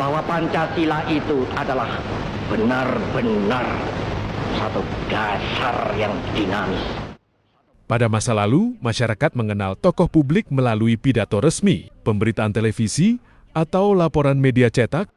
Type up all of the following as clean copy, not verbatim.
bahwa Pancasila itu adalah benar-benar satu dasar yang dinamis. Pada masa lalu, masyarakat mengenal tokoh publik melalui pidato resmi, pemberitaan televisi, atau laporan media cetak.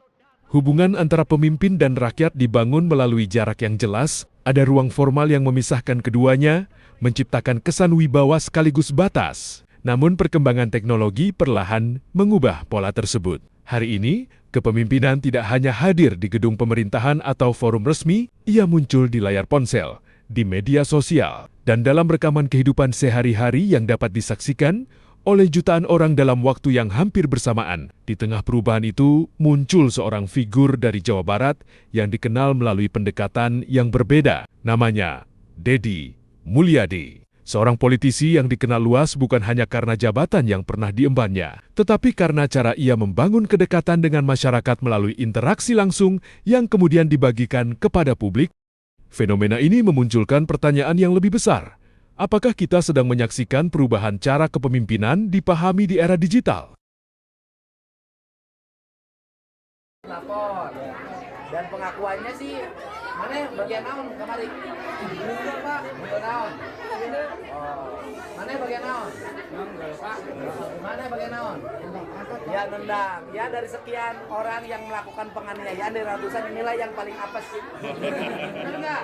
Hubungan antara pemimpin dan rakyat dibangun melalui jarak yang jelas, ada ruang formal yang memisahkan keduanya, menciptakan kesan wibawa sekaligus batas. Namun perkembangan teknologi perlahan mengubah pola tersebut. Hari ini, kepemimpinan tidak hanya hadir di gedung pemerintahan atau forum resmi, ia muncul di layar ponsel, di media sosial, dan dalam rekaman kehidupan sehari-hari yang dapat disaksikan oleh jutaan orang dalam waktu yang hampir bersamaan. Di tengah perubahan itu, muncul seorang figur dari Jawa Barat yang dikenal melalui pendekatan yang berbeda. Namanya Deddy Mulyadi. Seorang politisi yang dikenal luas bukan hanya karena jabatan yang pernah diembannya, tetapi karena cara ia membangun kedekatan dengan masyarakat melalui interaksi langsung yang kemudian dibagikan kepada publik. Fenomena ini memunculkan pertanyaan yang lebih besar. Apakah kita sedang menyaksikan perubahan cara kepemimpinan dipahami di era digital? Lapor dan pengakuannya sih mana bagian naon kemari? Pak, bagian naon? Mana bagian naon? Pak, mana bagian naon? Ya nendang. Ya dari sekian orang yang melakukan penganiayaan dari ratusan inilah yang paling apes. Benar nggak?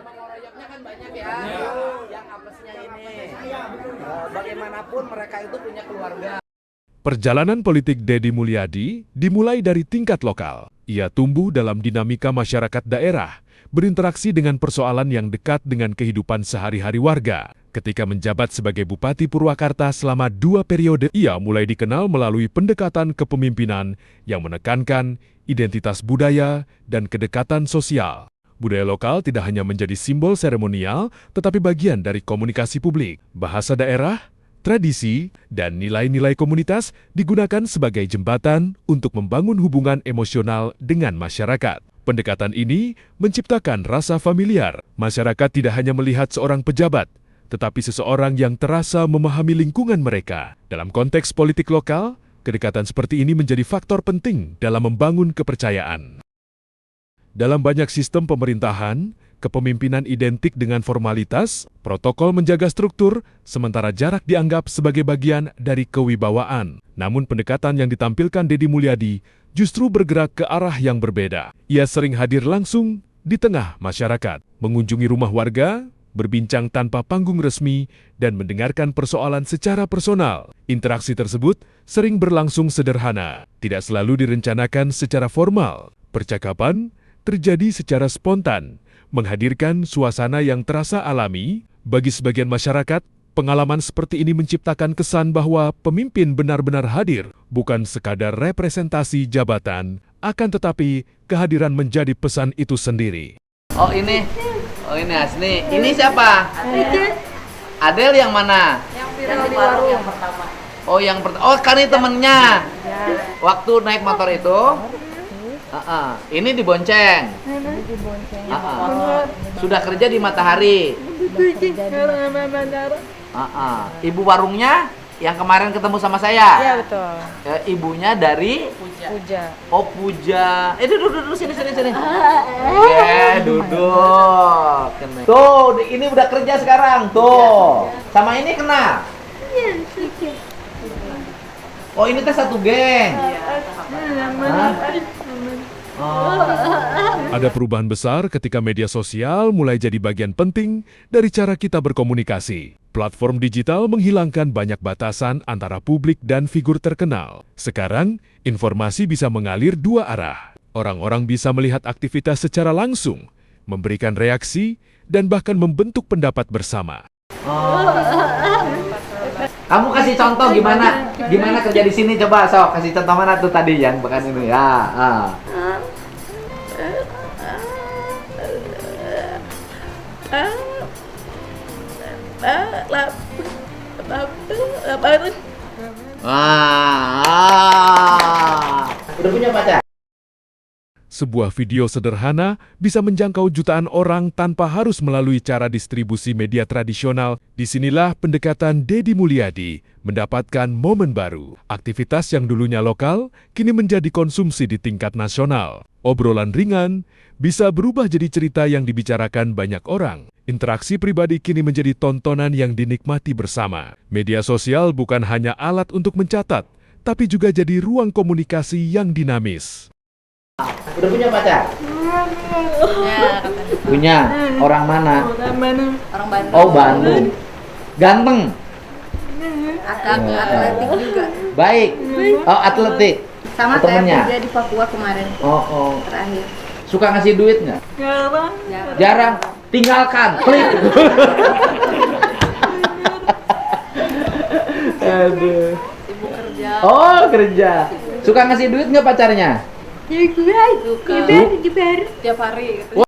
Pengeroyoknya kan banyak ya. Yang apesnya ini. Bagaimanapun mereka itu punya keluarga. Perjalanan politik Deddy Mulyadi dimulai dari tingkat lokal. Ia tumbuh dalam dinamika masyarakat daerah, berinteraksi dengan persoalan yang dekat dengan kehidupan sehari-hari warga. Ketika menjabat sebagai Bupati Purwakarta selama 2 periode, ia mulai dikenal melalui pendekatan kepemimpinan yang menekankan identitas budaya dan kedekatan sosial. Budaya lokal tidak hanya menjadi simbol seremonial, tetapi bagian dari komunikasi publik. Bahasa daerah, tradisi, dan nilai-nilai komunitas digunakan sebagai jembatan untuk membangun hubungan emosional dengan masyarakat. Pendekatan ini menciptakan rasa familiar. Masyarakat tidak hanya melihat seorang pejabat, tetapi seseorang yang terasa memahami lingkungan mereka. Dalam konteks politik lokal, kedekatan seperti ini menjadi faktor penting dalam membangun kepercayaan. Dalam banyak sistem pemerintahan, kepemimpinan identik dengan formalitas, protokol menjaga struktur, sementara jarak dianggap sebagai bagian dari kewibawaan. Namun pendekatan yang ditampilkan Deddy Mulyadi justru bergerak ke arah yang berbeda. Ia sering hadir langsung di tengah masyarakat, mengunjungi rumah warga, berbincang tanpa panggung resmi, dan mendengarkan persoalan secara personal. Interaksi tersebut sering berlangsung sederhana, tidak selalu direncanakan secara formal. Percakapan terjadi secara spontan, menghadirkan suasana yang terasa alami. Bagi sebagian masyarakat, pengalaman seperti ini menciptakan kesan bahwa pemimpin benar-benar hadir, bukan sekadar representasi jabatan, akan tetapi kehadiran menjadi pesan itu sendiri. Oh ini Asni. Ini siapa? Adel yang mana? Yang viral di warung yang pertama. Oh yang pertama. Oh kan ini temennya. Waktu naik motor itu. Ini dibonceng. Sudah kerja di Matahari. Ibu warungnya yang kemarin ketemu sama saya. Iya betul. Ibunya dari Puja. Oh Puja. Duduk sini. Duduk. Tuh, ini udah kerja sekarang. Tuh. Sama ini kenal? Oh, ini teh satu geng. Ada perubahan besar ketika media sosial mulai jadi bagian penting dari cara kita berkomunikasi. Platform digital menghilangkan banyak batasan antara publik dan figur terkenal. Sekarang, informasi bisa mengalir 2 arah. Orang-orang bisa melihat aktivitas secara langsung, memberikan reaksi, dan bahkan membentuk pendapat bersama. Kamu kasih contoh gimana kerja di sini, coba sok kasih contoh mana tuh tadi yang bekan ini ya. Udah punya pacar? Sebuah video sederhana bisa menjangkau jutaan orang tanpa harus melalui cara distribusi media tradisional. Disinilah pendekatan Deddy Mulyadi mendapatkan momen baru. Aktivitas yang dulunya lokal kini menjadi konsumsi di tingkat nasional. Obrolan ringan bisa berubah jadi cerita yang dibicarakan banyak orang. Interaksi pribadi kini menjadi tontonan yang dinikmati bersama. Media sosial bukan hanya alat untuk mencatat, tapi juga jadi ruang komunikasi yang dinamis. Udah punya pacar? Ya, Punya. Orang mana? orang Bandung. Oh, Bandung. Ganteng. Atletik juga. Baik. Oh, atletik. Sama Temennya? saya kerja di Papua kemarin Oh. terakhir. Suka ngasih duit nggak? Jarang. Tinggalkan. Klik. Aduh. Sibuk kerja. Oh, kerja. Suka ngasih duit nggak pacarnya? Suka. Tiap hari gitu.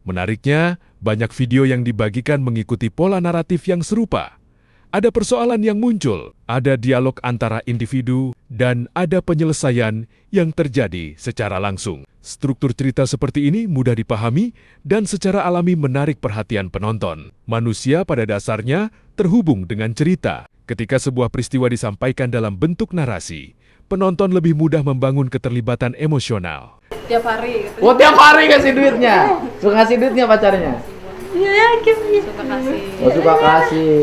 Menariknya, banyak video yang dibagikan mengikuti pola naratif yang serupa. Ada persoalan yang muncul, ada dialog antara individu, dan ada penyelesaian yang terjadi secara langsung. Struktur cerita seperti ini mudah dipahami dan secara alami menarik perhatian penonton. Manusia pada dasarnya terhubung dengan cerita. Ketika sebuah peristiwa disampaikan dalam bentuk narasi, penonton lebih mudah membangun keterlibatan emosional. Tiap hari gitu. Oh, tiap hari kasih duitnya. Suka ngasih duitnya pacarnya? Suka kasih. Oh, suka kasih.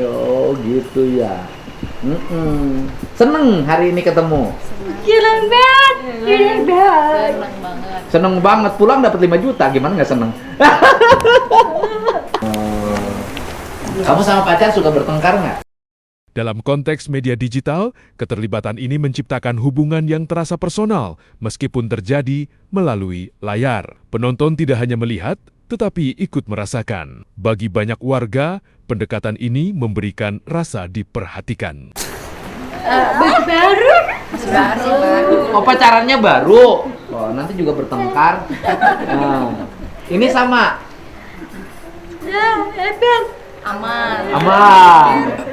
Oh, gitu ya. Seneng hari ini ketemu. Senang banget. Seneng banget. Pulang dapat 5 juta. Gimana nggak seneng? Kamu sama pacar suka bertengkar nggak? Dalam konteks media digital, keterlibatan ini menciptakan hubungan yang terasa personal meskipun terjadi melalui layar. Penonton tidak hanya melihat, tetapi ikut merasakan. Bagi banyak warga, pendekatan ini memberikan rasa diperhatikan. Baru. Oh, pacarannya baru. Oh, nanti juga bertengkar. Nah, ini sama. Aman.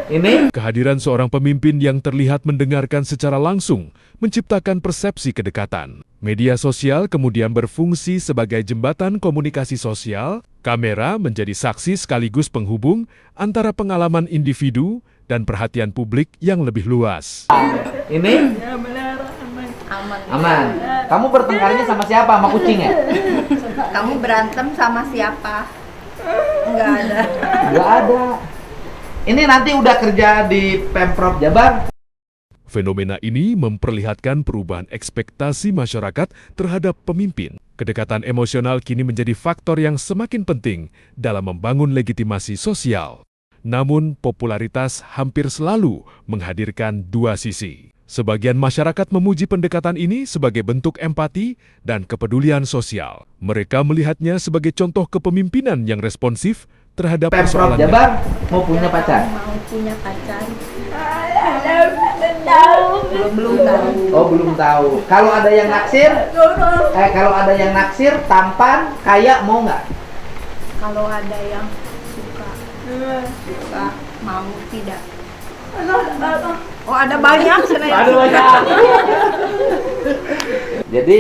Ini Kehadiran seorang pemimpin yang terlihat mendengarkan secara langsung menciptakan persepsi kedekatan. Media sosial kemudian berfungsi sebagai jembatan komunikasi sosial. Kamera menjadi saksi sekaligus penghubung antara pengalaman individu dan perhatian publik yang lebih luas. ini Aman. aman. Kamu bertengkarnya sama siapa? Sama kucing ya? Kamu berantem sama siapa? Enggak ada. Nggak ada. Ini nanti udah kerja di Pemprov Jabar. Fenomena ini memperlihatkan perubahan ekspektasi masyarakat terhadap pemimpin. Kedekatan emosional kini menjadi faktor yang semakin penting dalam membangun legitimasi sosial. Namun, popularitas hampir selalu menghadirkan dua sisi. Sebagian masyarakat memuji pendekatan ini sebagai bentuk empati dan kepedulian sosial. Mereka melihatnya sebagai contoh kepemimpinan yang responsif terhadap Pemprov persoalan. Jabar mau punya pacar. Mau punya pacar. Belum tahu. Oh, belum tahu. Kalau ada yang naksir, tampan, kaya, mau nggak? Kalau ada yang suka, mau tidak. Oh, ada banyak. Aduh, banyak. Jadi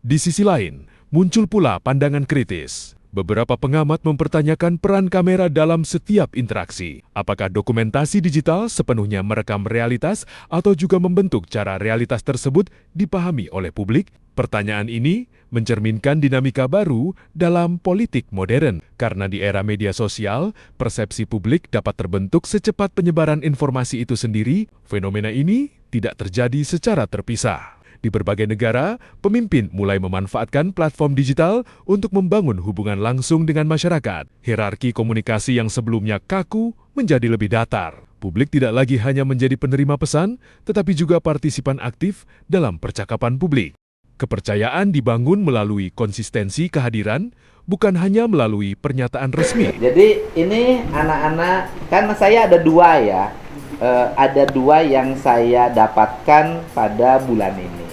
Di sisi lain, muncul pula pandangan kritis. Beberapa pengamat mempertanyakan peran kamera dalam setiap interaksi. Apakah dokumentasi digital sepenuhnya merekam realitas atau juga membentuk cara realitas tersebut dipahami oleh publik? Pertanyaan ini mencerminkan dinamika baru dalam politik modern. Karena di era media sosial, persepsi publik dapat terbentuk secepat penyebaran informasi itu sendiri. Fenomena ini tidak terjadi secara terpisah. Di berbagai negara, pemimpin mulai memanfaatkan platform digital untuk membangun hubungan langsung dengan masyarakat. Hierarki komunikasi yang sebelumnya kaku menjadi lebih datar. Publik tidak lagi hanya menjadi penerima pesan, tetapi juga partisipan aktif dalam percakapan publik. Kepercayaan dibangun melalui konsistensi kehadiran, bukan hanya melalui pernyataan resmi. Jadi ini anak-anak, kan saya ada dua ya. Ada dua yang saya dapatkan pada bulan ini.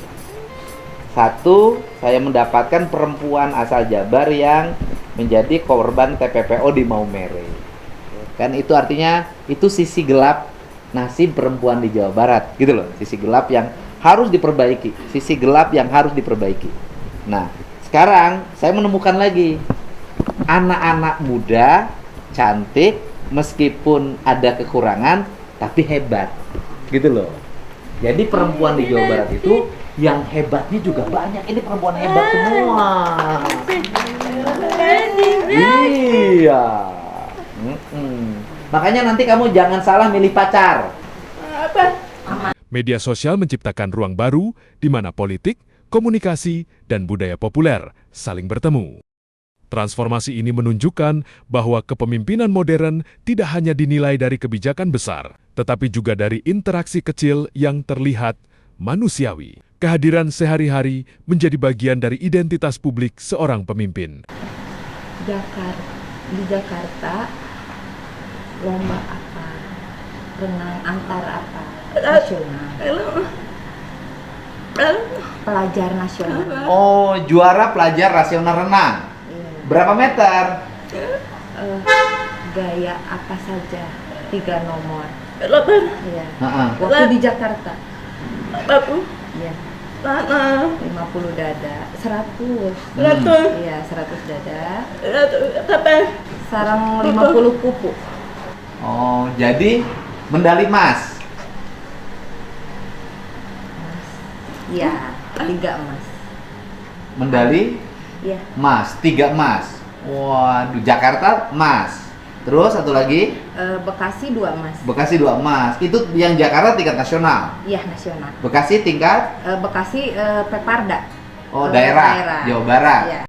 Satu, saya mendapatkan perempuan asal Jabar yang menjadi korban TPPO di Maumere. Kan itu artinya itu sisi gelap nasib perempuan di Jawa Barat, gitu loh. Sisi gelap yang harus diperbaiki, sisi gelap yang harus diperbaiki. Nah, sekarang saya menemukan lagi anak-anak muda cantik meskipun ada kekurangan tapi hebat, gitu loh. Jadi perempuan di Jawa Barat itu yang hebatnya juga banyak. Ini perempuan hebat semua. Iya. Makanya nanti kamu jangan salah milih pacar. Media sosial menciptakan ruang baru di mana politik, komunikasi, dan budaya populer saling bertemu. Transformasi ini menunjukkan bahwa kepemimpinan modern tidak hanya dinilai dari kebijakan besar, tetapi juga dari interaksi kecil yang terlihat manusiawi. Kehadiran sehari-hari menjadi bagian dari identitas publik seorang pemimpin. Di Jakarta, lomba apa? Renang antar apa? Nasional. Pelajar nasional. Oh, juara pelajar rasional renang. Iya. Berapa meter? Gaya apa saja? 3 nomor. Iya. Heeh. Waktu di Jakarta. Iya. 50 dada. 100. Iya, 100 dada. Sarang 50 kupu. Oh, jadi medali emas. Iya, 3 emas. Medali Iya. emas, 3 emas. Waduh, Jakarta emas. Terus satu lagi, Bekasi 2 emas. Bekasi 2 emas. Itu yang Jakarta tingkat nasional. Iya, nasional. Bekasi tingkat Bekasi Peparda. daerah, Jawa Barat. Iya.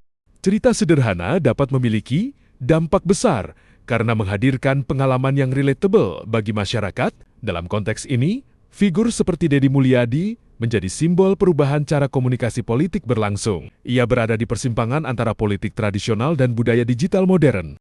Cerita sederhana dapat memiliki dampak besar karena menghadirkan pengalaman yang relatable bagi masyarakat. Dalam konteks ini, figur seperti Deddy Mulyadi menjadi simbol perubahan cara komunikasi politik berlangsung. Ia berada di persimpangan antara politik tradisional dan budaya digital modern.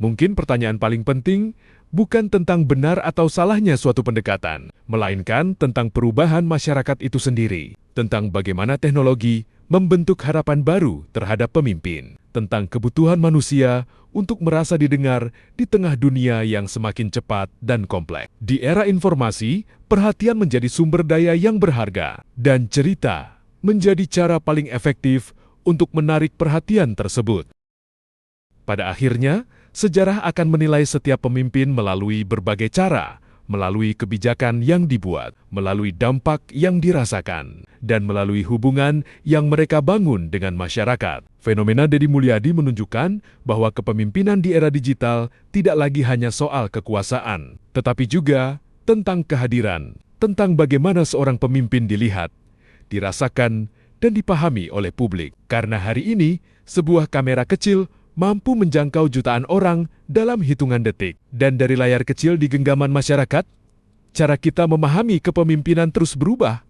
Mungkin pertanyaan paling penting bukan tentang benar atau salahnya suatu pendekatan, melainkan tentang perubahan masyarakat itu sendiri, tentang bagaimana teknologi membentuk harapan baru terhadap pemimpin, tentang kebutuhan manusia untuk merasa didengar di tengah dunia yang semakin cepat dan kompleks. Di era informasi, perhatian menjadi sumber daya yang berharga, dan cerita menjadi cara paling efektif untuk menarik perhatian tersebut. Pada akhirnya, sejarah akan menilai setiap pemimpin melalui berbagai cara, melalui kebijakan yang dibuat, melalui dampak yang dirasakan, dan melalui hubungan yang mereka bangun dengan masyarakat. Fenomena Deddy Mulyadi menunjukkan bahwa kepemimpinan di era digital tidak lagi hanya soal kekuasaan, tetapi juga tentang kehadiran, tentang bagaimana seorang pemimpin dilihat, dirasakan, dan dipahami oleh publik. Karena hari ini, sebuah kamera kecil mampu menjangkau jutaan orang dalam hitungan detik. Dan dari layar kecil di genggaman masyarakat, cara kita memahami kepemimpinan terus berubah.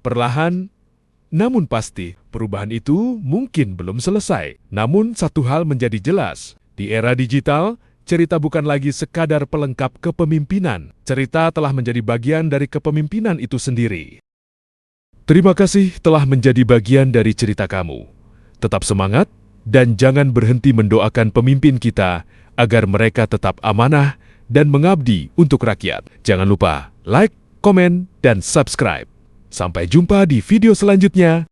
Perlahan, namun pasti, perubahan itu mungkin belum selesai. Namun satu hal menjadi jelas, di era digital, cerita bukan lagi sekadar pelengkap kepemimpinan. Cerita telah menjadi bagian dari kepemimpinan itu sendiri. Terima kasih telah menjadi bagian dari cerita kamu. Tetap semangat, dan jangan berhenti mendoakan pemimpin kita agar mereka tetap amanah dan mengabdi untuk rakyat. Jangan lupa like, komen, dan subscribe. Sampai jumpa di video selanjutnya.